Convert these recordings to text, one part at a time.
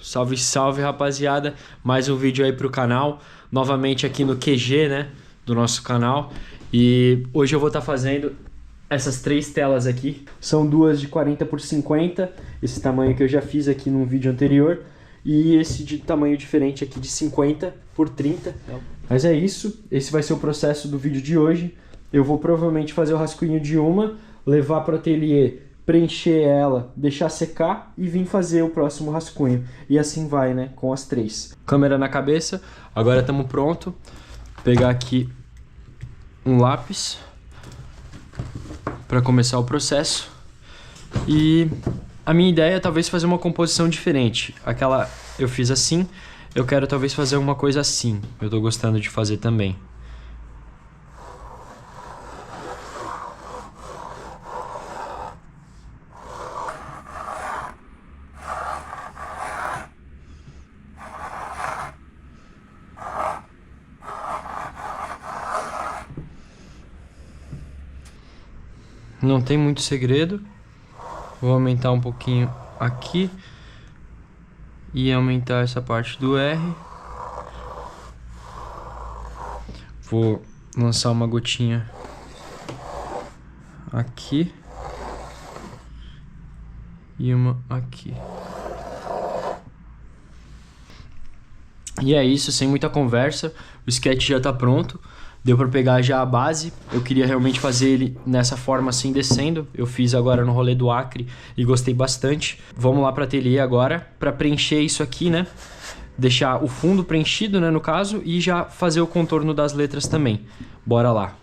Salve, salve, rapaziada. Mais um vídeo aí pro canal. Novamente aqui no QG, né? Do nosso canal. E hoje eu vou estar fazendo essas 3 telas aqui. São duas de 40 por 50. Esse tamanho que eu já fiz aqui num vídeo anterior. E esse de tamanho diferente aqui de 50 por 30. Mas é isso. Esse vai ser o processo do vídeo de hoje. Eu vou provavelmente fazer o rascunho de uma, levar para o ateliê, preencher ela, deixar secar e vir fazer o próximo rascunho. E assim vai, né? Com as 3. Câmera na cabeça. Agora estamos pronto. Pegar aqui um lápis para começar o processo. E a minha ideia é talvez fazer uma composição diferente. Aquela eu fiz assim, eu quero talvez fazer uma coisa assim. Eu tô gostando de fazer também. Não tem muito segredo. Vou aumentar um pouquinho aqui e aumentar essa parte do R. Vou lançar uma gotinha aqui e uma aqui. E é isso, sem muita conversa. O sketch já tá pronto. Deu pra pegar já a base. Eu queria realmente fazer ele nessa forma assim, descendo. Eu fiz agora no rolê do Acre e gostei bastante. Vamos lá pra ateliê agora pra preencher isso aqui, né? Deixar o fundo preenchido, né, no caso. E já fazer o contorno das letras também. Bora lá.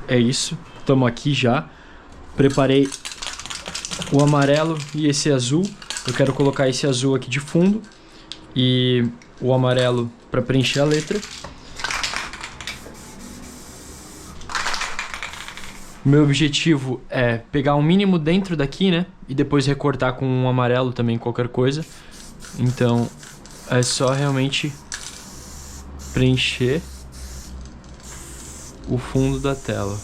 É isso, estamos aqui já. Preparei o amarelo e esse azul. Eu quero colocar esse azul aqui de fundo e o amarelo para preencher a letra. O meu objetivo é pegar um mínimo dentro daqui, né? E depois recortar com um amarelo também, qualquer coisa. Então é só realmente preencher o fundo da tela.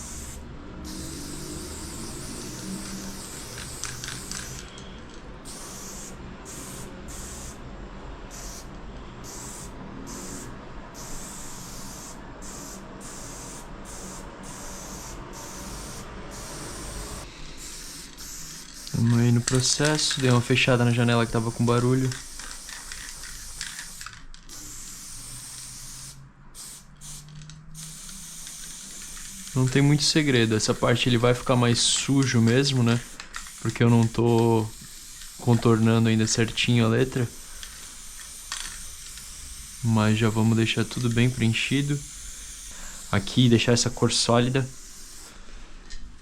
Vamos aí no processo. Dei uma fechada na janela que tava com barulho. Não tem muito segredo, essa parte ele vai ficar mais sujo mesmo, né? Porque eu não tô contornando ainda certinho a letra. Mas já vamos deixar tudo bem preenchido. Aqui, deixar essa cor sólida.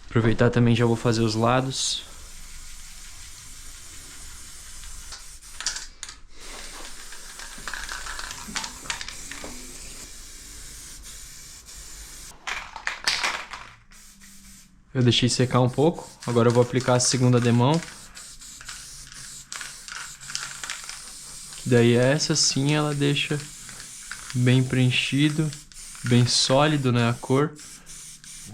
Aproveitar também, já vou fazer os lados. Eu deixei secar um pouco, agora eu vou aplicar a segunda demão. Que daí essa sim ela deixa bem preenchido, bem sólido, né, a cor.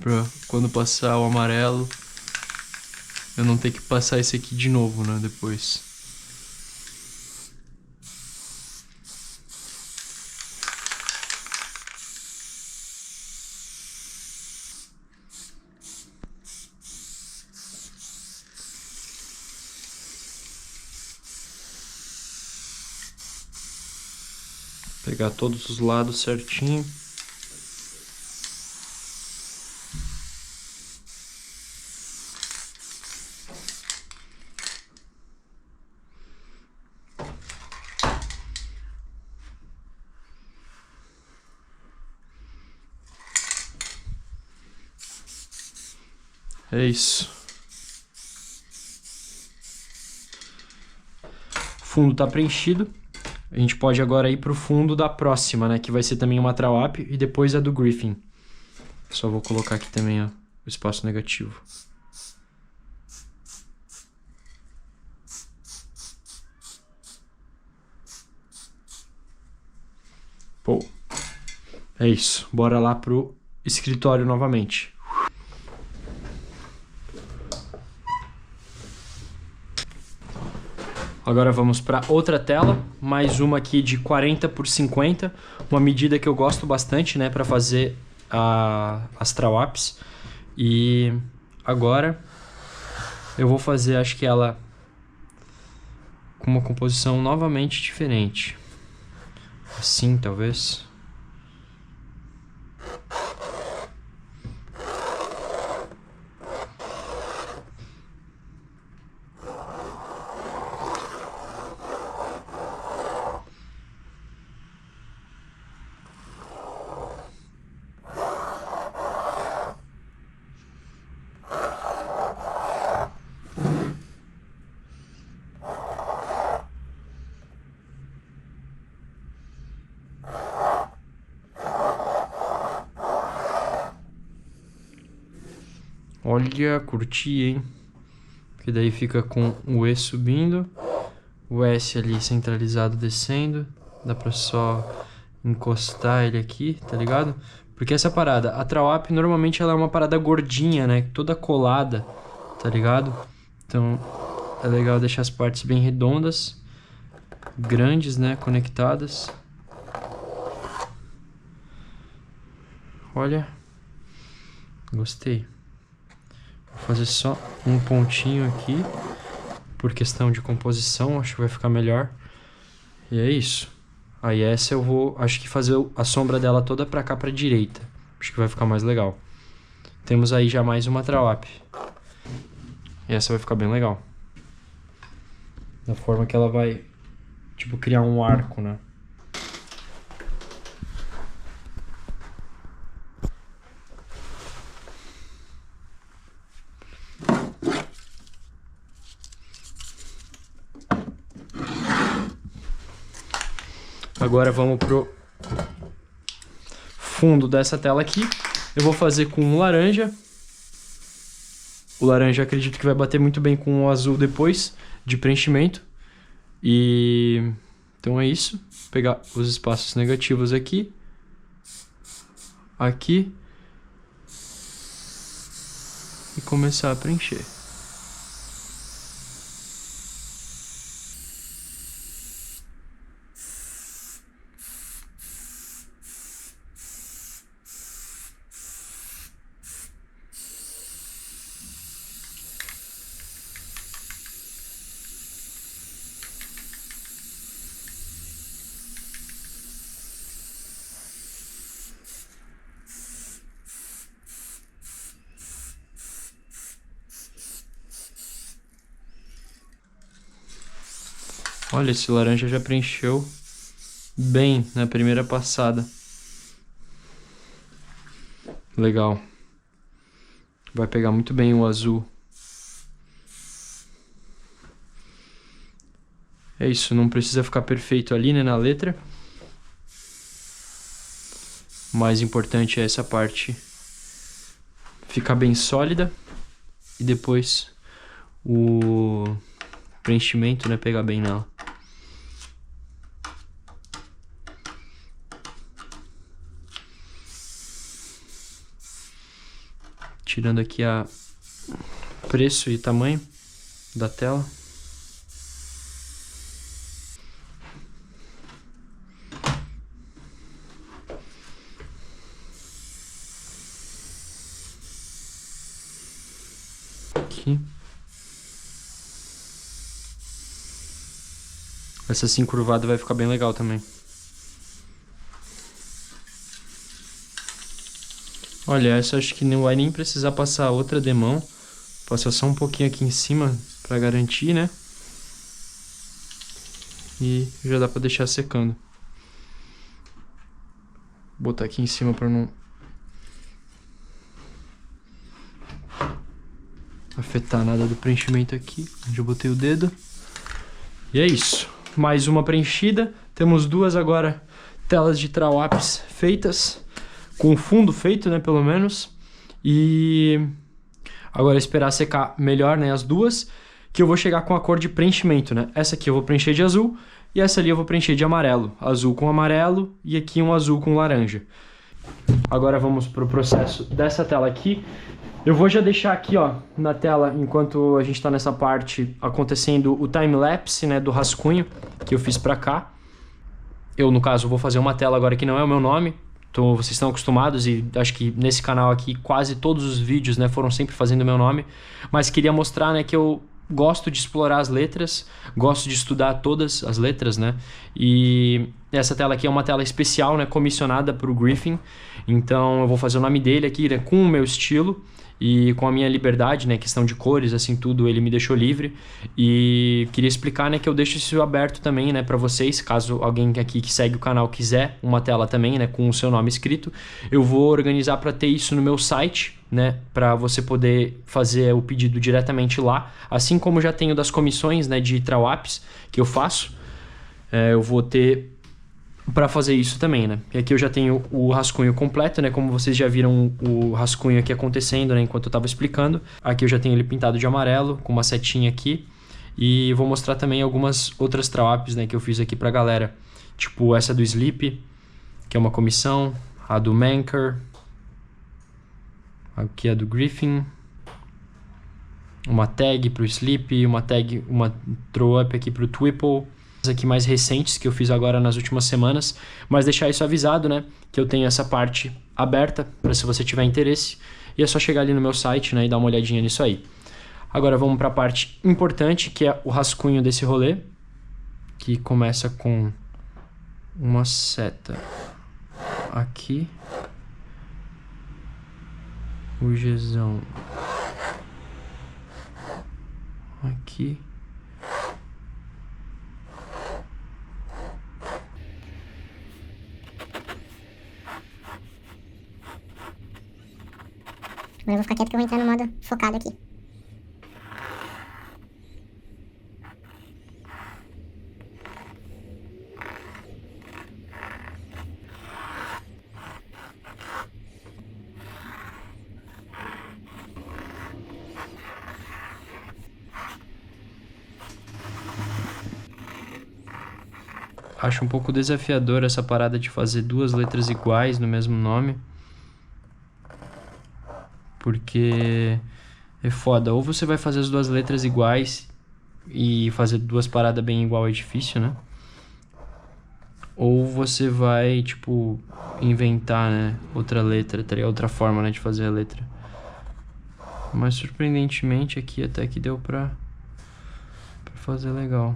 Pra quando passar o amarelo, eu não ter que passar esse aqui de novo, né, depois. Pegar todos os lados certinho. É isso. O fundo tá preenchido. A gente pode agora ir pro fundo da próxima, né? Que vai ser também uma Trawap e depois a do Griffin. Só vou colocar aqui também, ó, o espaço negativo. É isso, bora lá pro escritório novamente. Agora vamos para outra tela, mais uma aqui de 40 por 50, uma medida que eu gosto bastante, né, para fazer as trawapes. E agora eu vou fazer, acho que ela com uma composição novamente diferente. Assim, talvez. Olha, curti, hein? Porque daí fica com o E subindo, o S ali centralizado descendo. Dá pra só encostar ele aqui, tá ligado? Porque essa parada, a trawap normalmente ela é uma parada gordinha, né? Toda colada, tá ligado? Então é legal deixar as partes bem redondas, grandes, né? Conectadas. Olha, gostei. Vou fazer só um pontinho aqui, por questão de composição, acho que vai ficar melhor. E é isso. Aí essa eu vou, acho que fazer a sombra dela toda pra cá, pra direita. Acho que vai ficar mais legal. Temos aí já mais uma trawap. E essa vai ficar bem legal. Da forma que ela vai, tipo, criar um arco, né? Agora vamos pro fundo dessa tela aqui. Eu vou fazer com um laranja. O laranja acredito que vai bater muito bem com o azul depois de preenchimento. E então é isso. Vou pegar os espaços negativos aqui. Aqui. E começar a preencher. Olha, esse laranja já preencheu bem na primeira passada. Legal. Vai pegar muito bem o azul. É isso, não precisa ficar perfeito ali, né, na letra. O mais importante é essa parte ficar bem sólida. E depois o preenchimento, né, pegar bem nela. Tirando aqui a preço e tamanho da tela. Aqui. Essa assim curvada vai ficar bem legal também. Olha, essa acho que não vai nem precisar passar outra demão. Passa só um pouquinho aqui em cima pra garantir, né? E já dá pra deixar secando. Vou botar aqui em cima pra não afetar nada do preenchimento aqui, onde eu botei o dedo. E é isso. Mais uma preenchida. Temos duas agora telas de trawapes feitas. Com o fundo feito, né, pelo menos. E agora esperar secar melhor, né, as duas, que eu vou chegar com a cor de preenchimento, né? Essa aqui eu vou preencher de azul e essa ali eu vou preencher de amarelo. Azul com amarelo e aqui um azul com laranja. Agora vamos pro processo dessa tela aqui. Eu vou já deixar aqui, ó, na tela, enquanto a gente tá nessa parte, acontecendo o time-lapse, né, do rascunho que eu fiz pra cá. Eu, no caso, vou fazer uma tela agora que não é o meu nome. Então, vocês estão acostumados e acho que nesse canal aqui quase todos os vídeos, né, foram sempre fazendo o meu nome. Mas queria mostrar, né, que eu gosto de explorar as letras, gosto de estudar todas as letras, né? E essa tela aqui é uma tela especial, né, comissionada para o Griffin. Então eu vou fazer o nome dele aqui, né, com o meu estilo e com a minha liberdade, né, questão de cores, assim, tudo, ele me deixou livre. E queria explicar, né, que eu deixo isso aberto também, né, para vocês, caso alguém aqui que segue o canal quiser uma tela também, né, com o seu nome escrito. Eu vou organizar para ter isso no meu site, né, para você poder fazer o pedido diretamente lá, assim como já tenho das comissões, né, de trawapps que eu faço, eu vou ter para fazer isso também, né? E aqui eu já tenho o rascunho completo, né? Como vocês já viram o rascunho aqui acontecendo, né? Enquanto eu estava explicando. Aqui eu já tenho ele pintado de amarelo, com uma setinha aqui. E vou mostrar também algumas outras trawapps, né? Que eu fiz aqui pra galera. Tipo essa do Sleep, que é uma comissão. A do Manker. Aqui a do Griffin. Uma tag pro Sleep, uma throw-up aqui pro Twipple. Aqui mais recentes que eu fiz agora nas últimas semanas, mas deixar isso avisado, né, que eu tenho essa parte aberta para se você tiver interesse, e é só chegar ali no meu site, né, e dar uma olhadinha nisso aí. Agora vamos para a parte importante, que é o rascunho desse rolê, que começa com uma seta aqui, o Gzão aqui. Agora eu vou ficar quieto que eu vou entrar no modo focado aqui. Acho um pouco desafiador essa parada de fazer duas letras iguais no mesmo nome. Porque é foda. Ou você vai fazer as duas letras iguais e fazer duas paradas bem igual é difícil, né? Ou você vai, tipo, inventar, né, outra letra, teria outra forma, né, de fazer a letra. Mas surpreendentemente aqui até que deu pra fazer legal.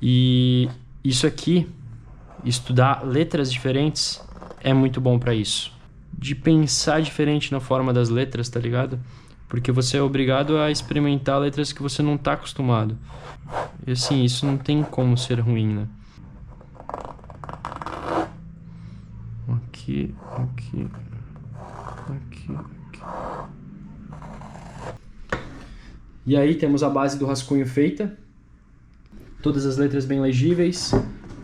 E isso aqui, estudar letras diferentes, é muito bom pra isso. De pensar diferente na forma das letras, tá ligado? Porque você é obrigado a experimentar letras que você não tá acostumado. E assim, isso não tem como ser ruim, né? Aqui, aqui, aqui, aqui. E aí temos a base do rascunho feita. Todas as letras bem legíveis.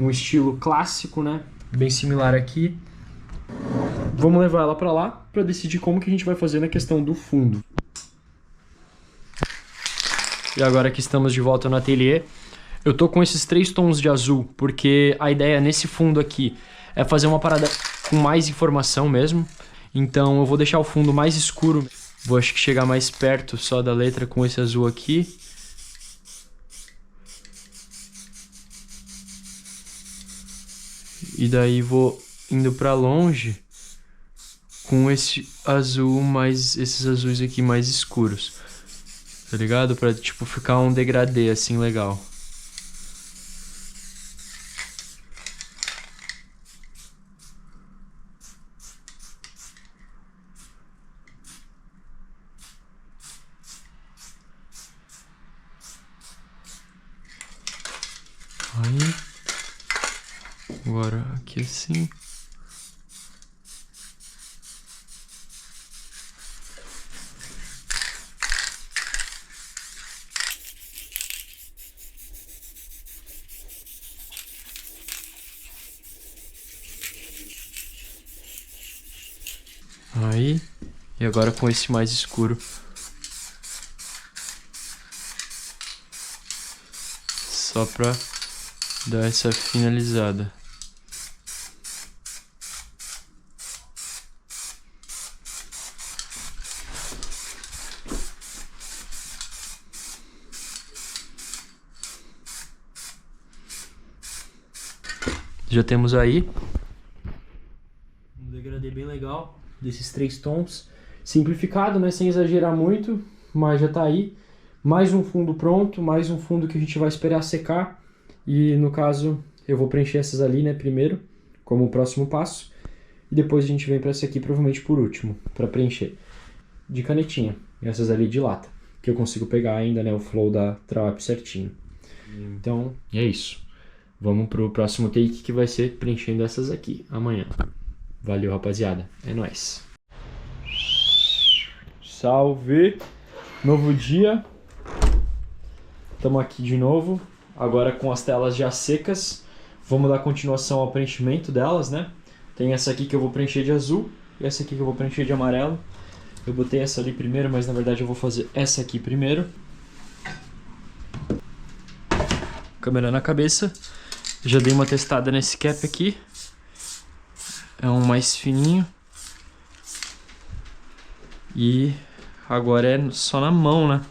Um estilo clássico, né? Bem similar aqui. Vamos levar ela para lá para decidir como que a gente vai fazer na questão do fundo. E agora que estamos de volta no ateliê, eu tô com esses 3 tons de azul, porque a ideia nesse fundo aqui é fazer uma parada com mais informação mesmo. Então eu vou deixar o fundo mais escuro, vou acho que chegar mais perto só da letra com esse azul aqui. E daí vou indo para longe com esse azul mais esses azuis aqui mais escuros, tá ligado? Pra tipo ficar um degradê assim legal. Aí agora aqui assim. Aí, e agora com esse mais escuro. Só pra dar essa finalizada. Já temos aí um degradê bem legal desses 3 tons. Simplificado, né? Sem exagerar muito, mas já tá aí. Mais um fundo pronto, mais um fundo que a gente vai esperar secar. E no caso, eu vou preencher essas ali, né? Primeiro, como o próximo passo. E depois a gente vem para essa aqui, provavelmente por último, para preencher de canetinha. E essas ali de lata, que eu consigo pegar ainda, né? O flow da Trawap certinho. Então, é isso. Vamos pro próximo take, que vai ser preenchendo essas aqui amanhã. Valeu, rapaziada. É nóis. Salve! Novo dia. Estamos aqui de novo. Agora com as telas já secas. Vamos dar continuação ao preenchimento delas, né? Tem essa aqui que eu vou preencher de azul. E essa aqui que eu vou preencher de amarelo. Eu botei essa ali primeiro, mas na verdade eu vou fazer essa aqui primeiro. Câmera na cabeça. Já dei uma testada nesse cap aqui. É um mais fininho. E agora é só na mão, né?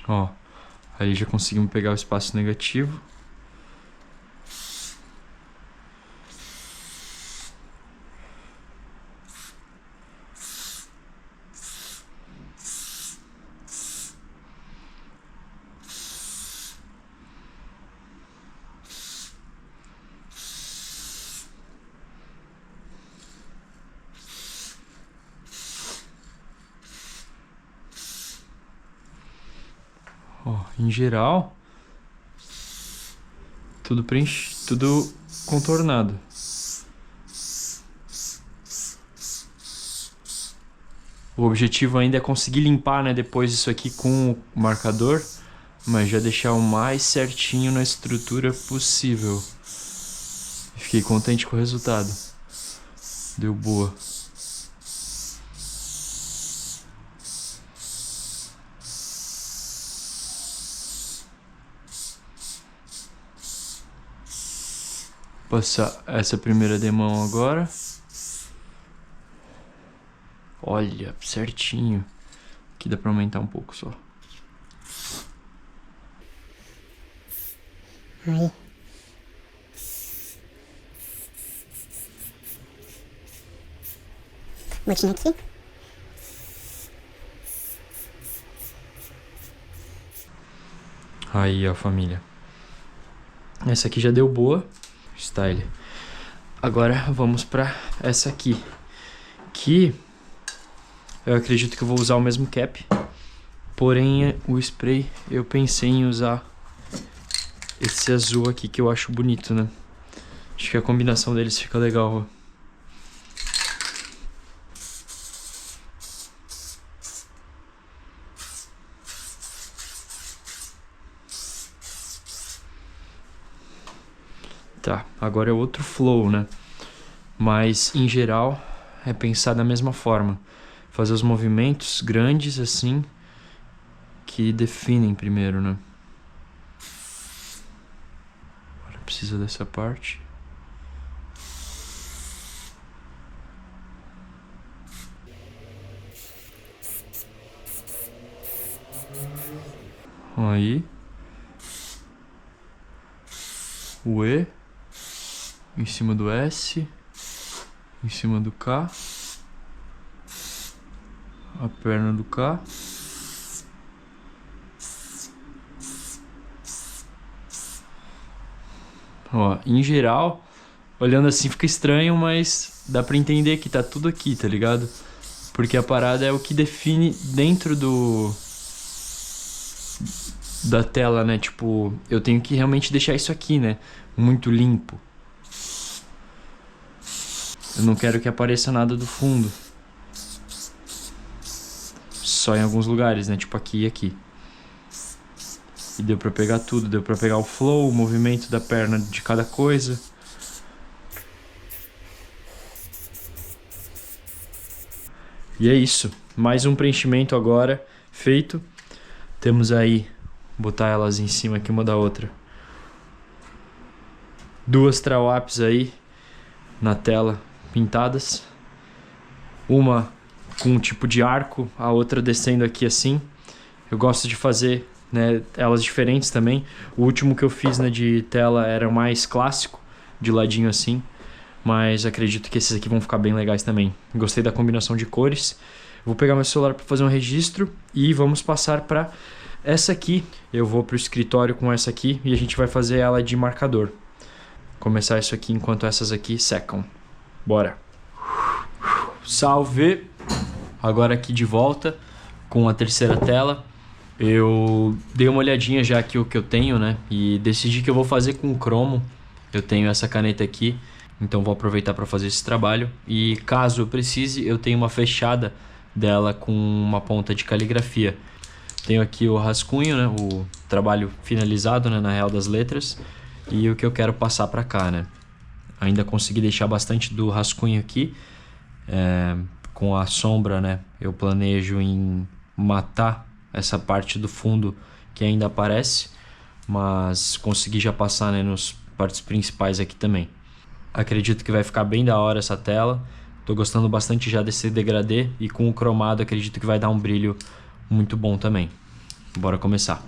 Ó, aí já conseguimos pegar o espaço negativo. Ó, em geral, tudo tudo contornado. O objetivo ainda é conseguir limpar, né, depois isso aqui com o marcador, mas já deixar o mais certinho na estrutura possível. Fiquei contente com o resultado. Deu boa. Passar essa primeira demão agora. Olha, certinho. Aqui dá pra aumentar um pouco só. Aí. Botinha aqui. Aí, ó, família. Essa aqui já deu boa. Style. Agora vamos pra essa aqui. Que eu acredito que eu vou usar o mesmo cap. Porém, o spray eu pensei em usar esse azul aqui que eu acho bonito, né? Acho que a combinação deles fica legal, ó. Tá, agora é outro flow, né? Mas, em geral, é pensar da mesma forma. Fazer os movimentos grandes, assim, que definem primeiro, né? Agora precisa dessa parte. Aí. O E. Em cima do S, em cima do K, a perna do K, ó, em geral, olhando assim fica estranho, mas dá pra entender que tá tudo aqui, tá ligado? Porque a parada é o que define dentro da tela, né? Tipo, eu tenho que realmente deixar isso aqui, né? Muito limpo. Eu não quero que apareça nada do fundo. Só em alguns lugares, né? Tipo aqui e aqui. E deu pra pegar tudo. Deu pra pegar o flow, o movimento da perna de cada coisa. E é isso. Mais um preenchimento agora feito. Temos aí, vou botar elas em cima aqui uma da outra. 2 Trawaps aí na tela pintadas, uma com um tipo de arco, a outra descendo aqui assim. Eu gosto de fazer, né, elas diferentes também. O último que eu fiz, né, de tela era mais clássico, de ladinho assim. Mas acredito que esses aqui vão ficar bem legais também. Gostei da combinação de cores. Vou pegar meu celular para fazer um registro e vamos passar para essa aqui. Eu vou para o escritório com essa aqui e a gente vai fazer ela de marcador. Começar isso aqui enquanto essas aqui secam. Bora! Salve! Agora aqui de volta com a terceira tela. Eu dei uma olhadinha já aqui o que eu tenho, né? E decidi que eu vou fazer com cromo. Eu tenho essa caneta aqui, então vou aproveitar para fazer esse trabalho. E caso eu precise, eu tenho uma fechada dela com uma ponta de caligrafia. Tenho aqui o rascunho, né? O trabalho finalizado, né? Na real das letras. E o que eu quero passar para cá, né? Ainda consegui deixar bastante do rascunho aqui. Com a sombra, né? Eu planejo em matar essa parte do fundo que ainda aparece, mas consegui já passar, né, nos partes principais aqui também. Acredito que vai ficar bem da hora essa tela. Tô gostando bastante já desse degradê e com o cromado acredito que vai dar um brilho muito bom também. Bora começar.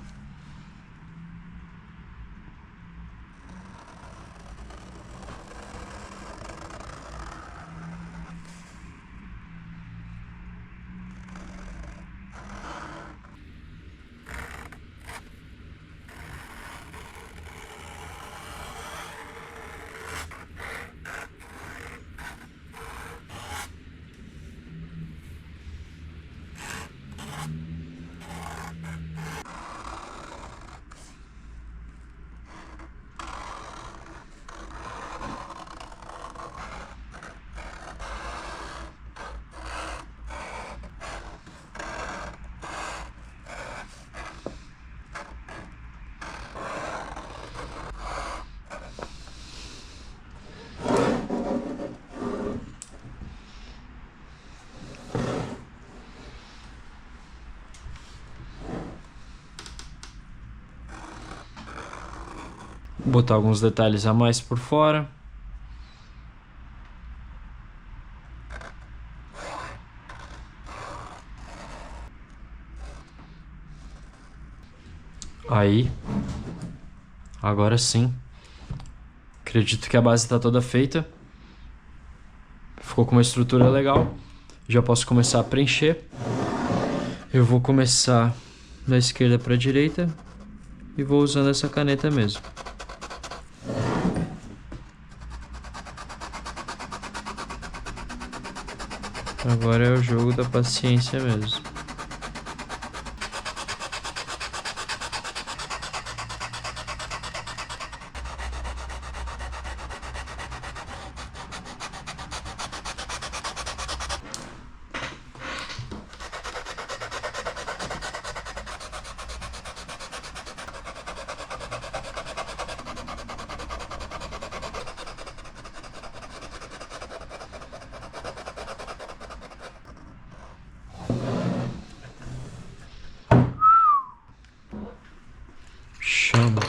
Botar alguns detalhes a mais por fora. Aí, agora sim. Acredito que a base está toda feita. Ficou com uma estrutura legal. Já posso começar a preencher. Eu vou começar da esquerda para a direita e vou usando essa caneta mesmo. Agora é o jogo da paciência mesmo. Chama.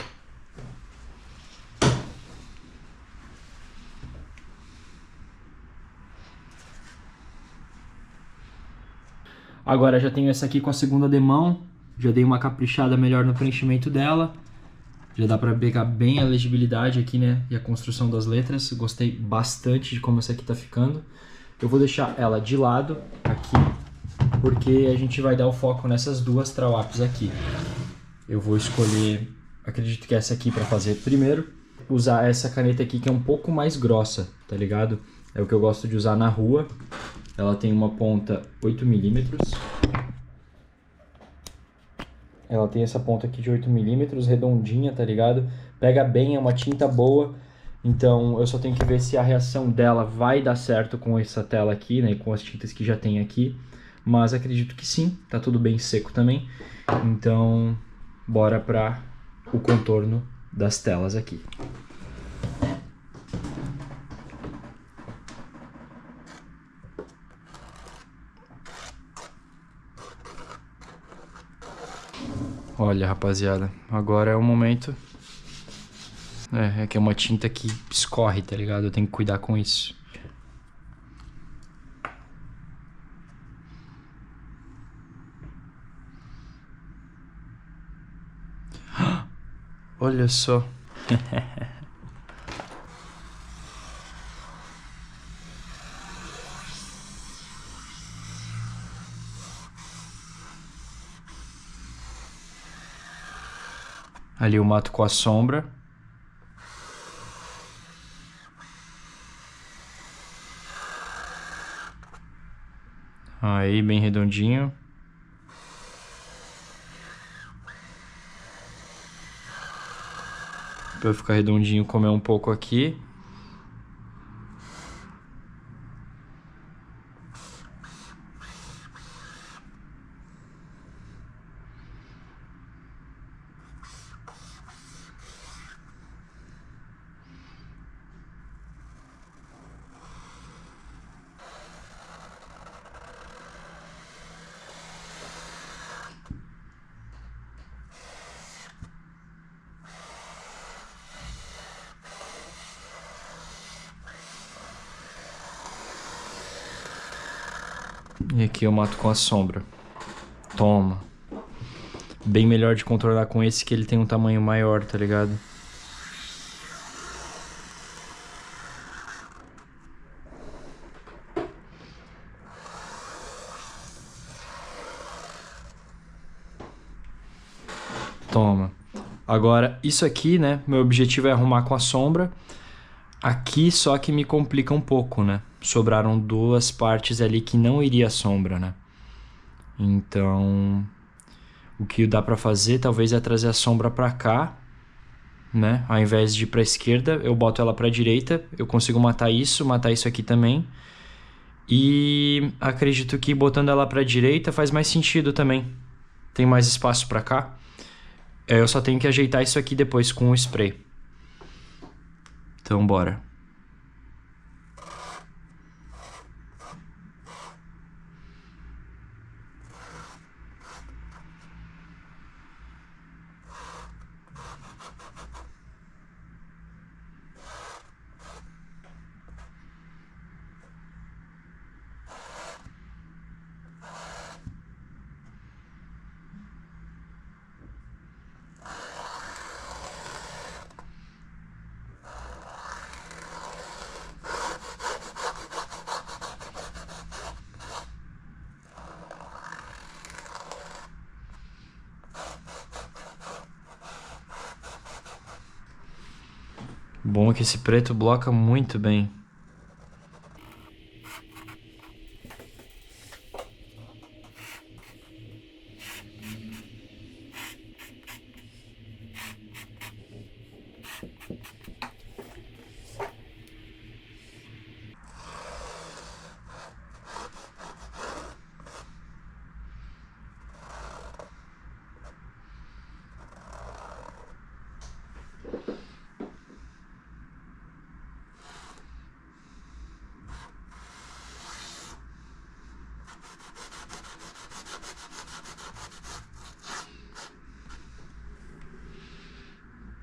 Agora já tenho essa aqui com a segunda demão. Já dei uma caprichada melhor no preenchimento dela. Já dá para pegar bem a legibilidade aqui, né? E a construção das letras. Gostei bastante de como essa aqui tá ficando. Eu vou deixar ela de lado aqui, porque a gente vai dar o foco nessas duas trawapes aqui. Eu vou escolher, acredito que essa aqui para fazer primeiro. Usar essa caneta aqui que é um pouco mais grossa, tá ligado? É o que eu gosto de usar na rua. Ela tem uma ponta 8 milímetros. Ela tem essa ponta aqui de 8 milímetros, redondinha, tá ligado? Pega bem, é uma tinta boa. Então eu só tenho que ver se a reação dela vai dar certo com essa tela aqui, né? Com as tintas que já tem aqui. Mas acredito que sim, tá tudo bem seco também. Então bora para o contorno das telas aqui. Olha, rapaziada, agora é o momento. É que é uma tinta que escorre, tá ligado? Eu tenho que cuidar com isso. Olha só. Ali eu mato com a sombra. Aí, bem redondinho. Pra eu ficar redondinho, comer um pouco aqui. E aqui eu mato com a sombra. Toma. Bem melhor de controlar com esse, que ele tem um tamanho maior, tá ligado? Toma. Agora, isso aqui, né? Meu objetivo é arrumar com a sombra. Aqui só que me complica um pouco, né? Sobraram duas partes ali que não iria sombra, né? Então, o que dá pra fazer talvez é trazer a sombra pra cá, né? Ao invés de ir pra esquerda, eu boto ela pra direita. Eu consigo matar isso aqui também. E acredito que botando ela pra direita faz mais sentido também. Tem mais espaço pra cá. Eu só tenho que ajeitar isso aqui depois com o spray. Então, bora. Bom é que esse preto bloca muito bem.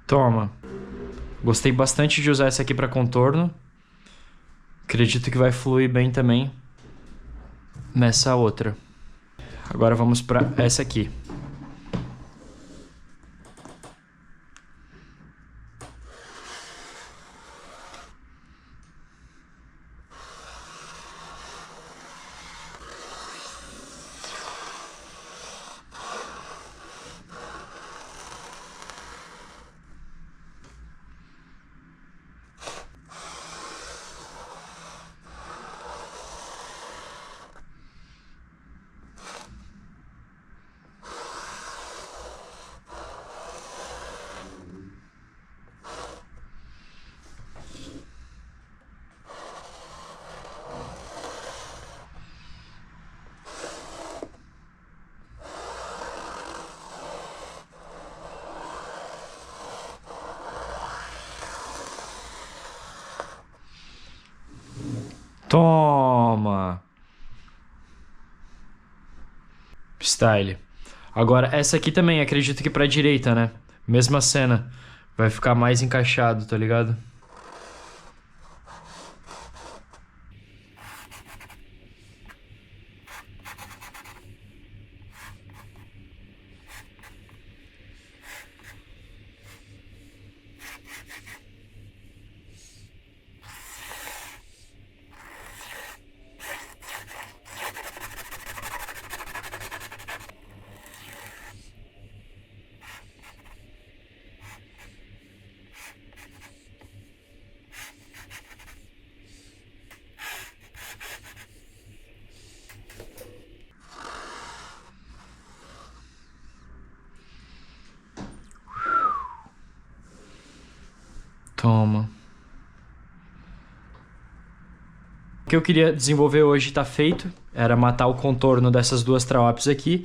Toma. Gostei bastante de usar essa aqui para contorno. Acredito que vai fluir bem também nessa outra. Agora vamos para essa aqui. Toma! Style. Agora, essa aqui também, acredito que pra direita, né? Mesma cena. Vai ficar mais encaixado, tá ligado? Toma. O que eu queria desenvolver hoje está feito. Era matar o contorno dessas duas traópis aqui.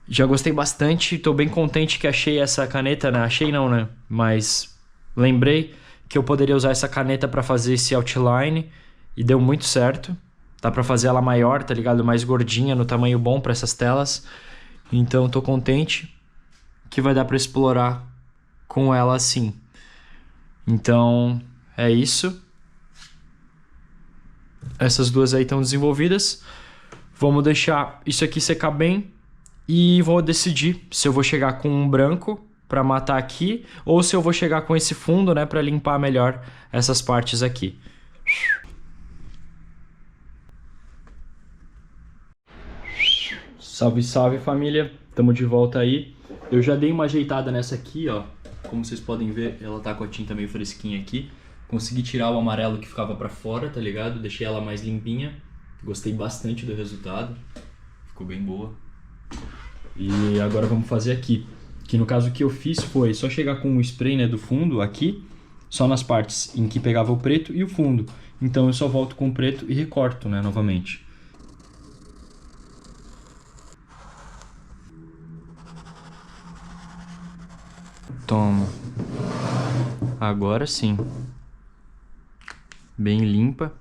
Já gostei bastante. Tô bem contente que achei essa caneta, né? Achei não, né? Mas lembrei que eu poderia usar essa caneta para fazer esse outline. E deu muito certo. Dá para fazer ela maior, tá ligado? Mais gordinha, no tamanho bom para essas telas. Então tô contente que vai dar para explorar com ela assim. Então é isso. Essas duas aí estão desenvolvidas. Vamos deixar isso aqui secar bem. E vou decidir se eu vou chegar com um branco para matar aqui. Ou se eu vou chegar com esse fundo, né? Para limpar melhor essas partes aqui. Salve, salve família. Tamo de volta aí. Eu já dei uma ajeitada nessa aqui, ó. Como vocês podem ver, ela tá com a tinta meio fresquinha aqui. Consegui tirar o amarelo que ficava pra fora, tá ligado? Deixei ela mais limpinha. Gostei bastante do resultado. Ficou bem boa. E agora vamos fazer aqui. Que no caso o que eu fiz foi só chegar com o spray, né, do fundo aqui. Só nas partes em que pegava o preto e o fundo. Então eu só volto com o preto e recorto, né, novamente. Toma. Agora sim. Bem limpa.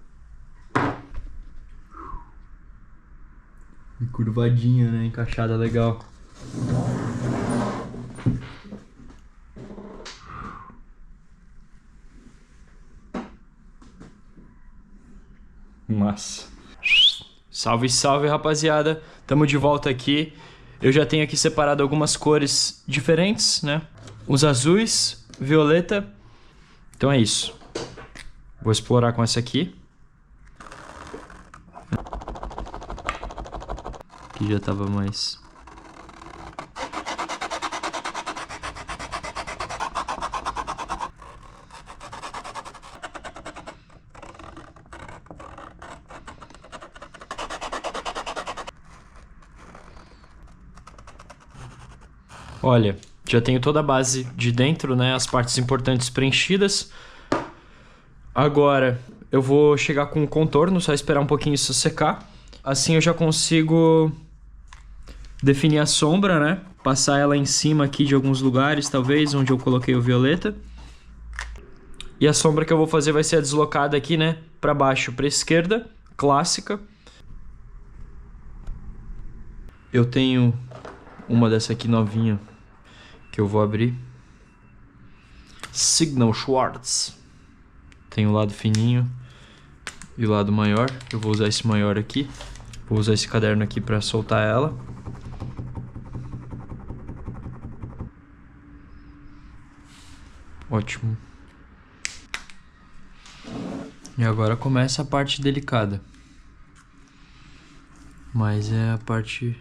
E curvadinha, né? Encaixada legal. Massa. Salve, salve, rapaziada. Tamo de volta aqui. Eu já tenho aqui separado algumas cores diferentes, né? Os azuis, violeta. Então é isso. Vou explorar com essa aqui. Aqui já tava mais... Olha, já tenho toda a base de dentro, né? As partes importantes preenchidas. Agora eu vou chegar com o contorno, só esperar um pouquinho isso secar. Assim eu já consigo definir a sombra, né? Passar ela em cima aqui de alguns lugares, talvez, onde eu coloquei o violeta. E a sombra que eu vou fazer vai ser a deslocada aqui, né? Pra baixo, pra esquerda, clássica. Eu tenho uma dessa aqui novinha que eu vou abrir. Signal Schwartz. Tem o lado fininho e o lado maior. Eu vou usar esse maior aqui. Vou usar esse caderno aqui para soltar ela. Ótimo. E agora começa a parte delicada. Mas é a parte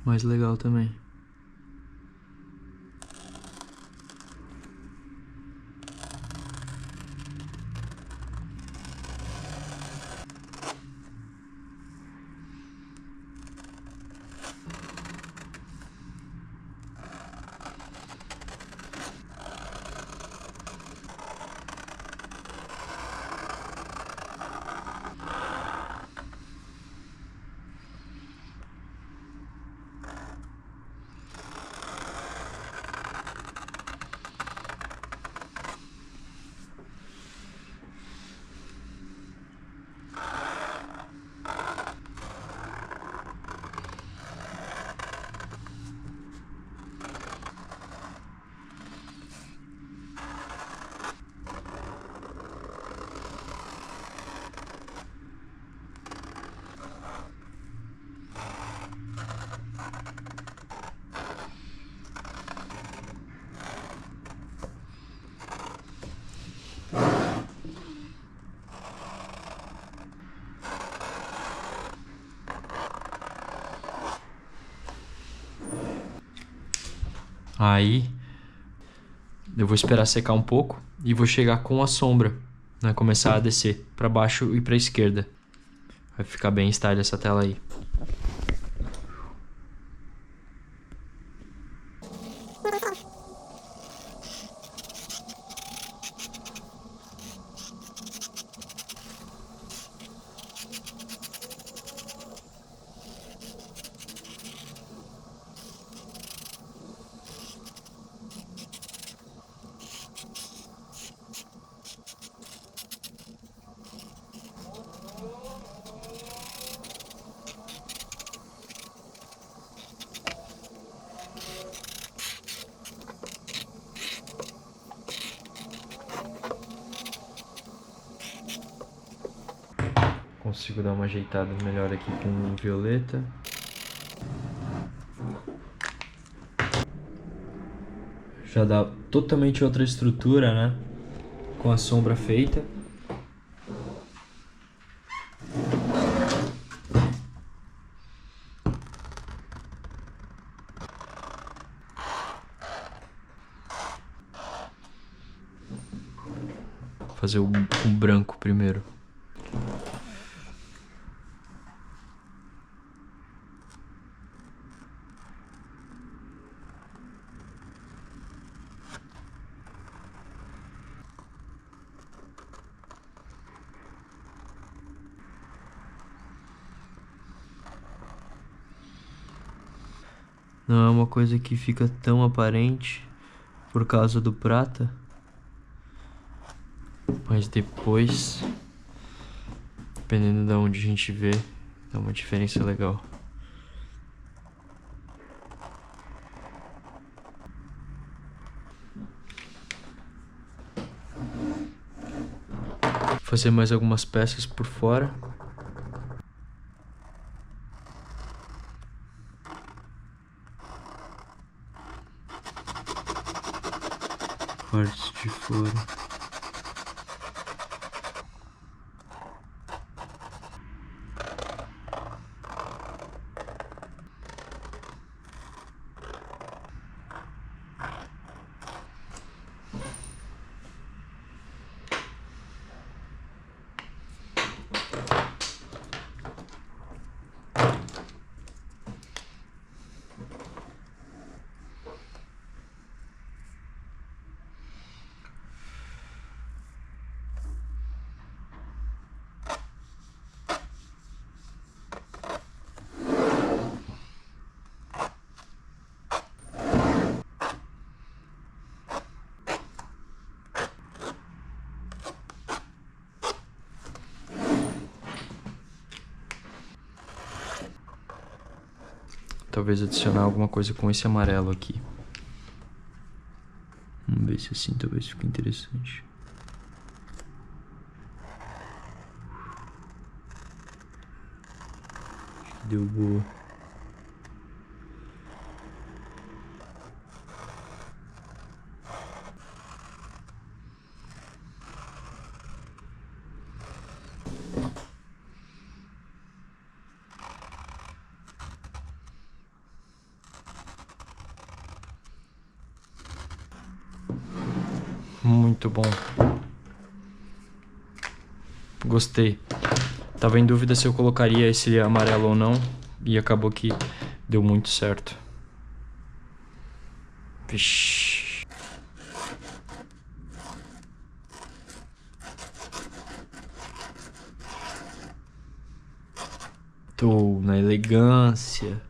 mais legal também. Aí eu vou esperar secar um pouco e vou chegar com a sombra, né? Começar a descer para baixo e para esquerda. Vai ficar bem style essa tela aí. consigo dar uma ajeitada melhor aqui com o violeta. Já dá totalmente outra estrutura, né? Com a sombra feita. Vou fazer o branco primeiro. Não é uma coisa que fica tão aparente por causa do prata, mas depois, dependendo de onde a gente vê, dá uma diferença legal. Vou fazer mais algumas peças por fora. Partes de fora. Talvez adicionar alguma coisa com esse amarelo aqui. Vamos ver se assim talvez fique interessante. Acho que deu boa. Muito bom. Gostei. Tava em dúvida se eu colocaria esse amarelo ou não. E acabou que deu muito certo. Vixe. Tô na elegância.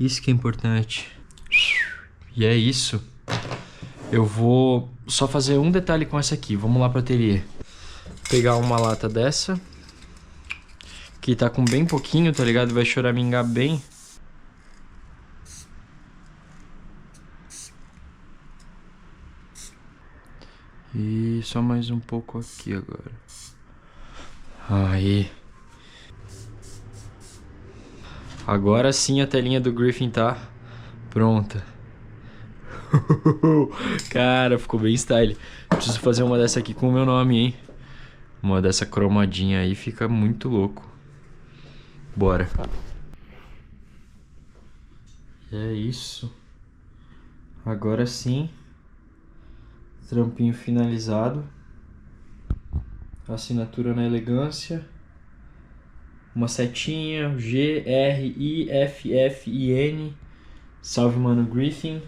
Isso que é importante. E é isso. Eu vou só fazer um detalhe com essa aqui. Vamos lá pro ateliê. Pegar uma lata dessa. Que tá com bem pouquinho, tá ligado? Vai choramingar bem. E só mais um pouco aqui agora. Aí. Agora sim a telinha do Griffin tá pronta. Cara, ficou bem style. Preciso fazer uma dessa aqui com o meu nome, hein? Uma dessa cromadinha aí fica muito louco. Bora. É isso. Agora sim. Trampinho finalizado. Assinatura na elegância. Uma setinha. G, R, I, F, F, I, N. Salve, mano Griffin.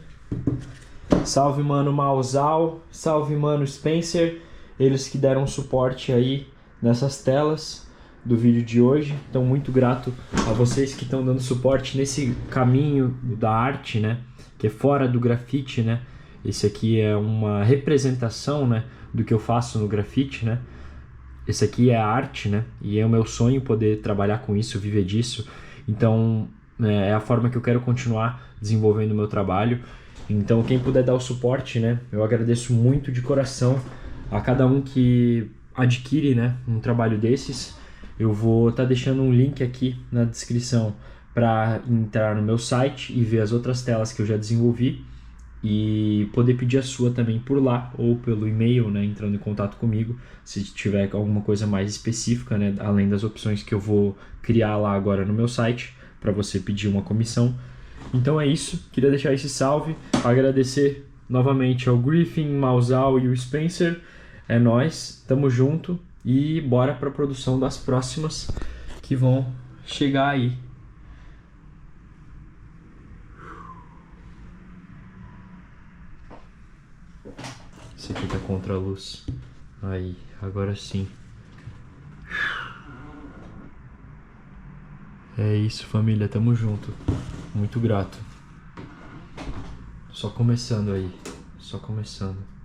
Salve, mano Mausal. Salve, mano Spencer. Eles que deram suporte aí nessas telas do vídeo de hoje. Então, muito grato a vocês que estão dando suporte nesse caminho da arte, né? Que é fora do grafite, né? Esse aqui é uma representação, né? Do que eu faço no grafite, né? Esse aqui é a arte, né? E é o meu sonho poder trabalhar com isso, viver disso. Então, é a forma que eu quero continuar desenvolvendo o meu trabalho. Então, quem puder dar o suporte, né? Eu agradeço muito de coração a cada um que adquire, né? Um trabalho desses. Eu vou estar deixando um link aqui na descrição para entrar no meu site e ver as outras telas que eu já desenvolvi e poder pedir a sua também por lá ou pelo e-mail, né, entrando em contato comigo, se tiver alguma coisa mais específica, né, além das opções que eu vou criar lá agora no meu site para você pedir uma comissão. Então é isso, queria deixar esse salve, agradecer novamente ao Griffin, Mausal e o Spencer. É nóis, tamo junto e bora pra produção das próximas que vão chegar aí. Esse aqui tá contra a luz. Aí, agora sim. É isso, família, tamo junto. Muito grato. Só começando aí, só começando.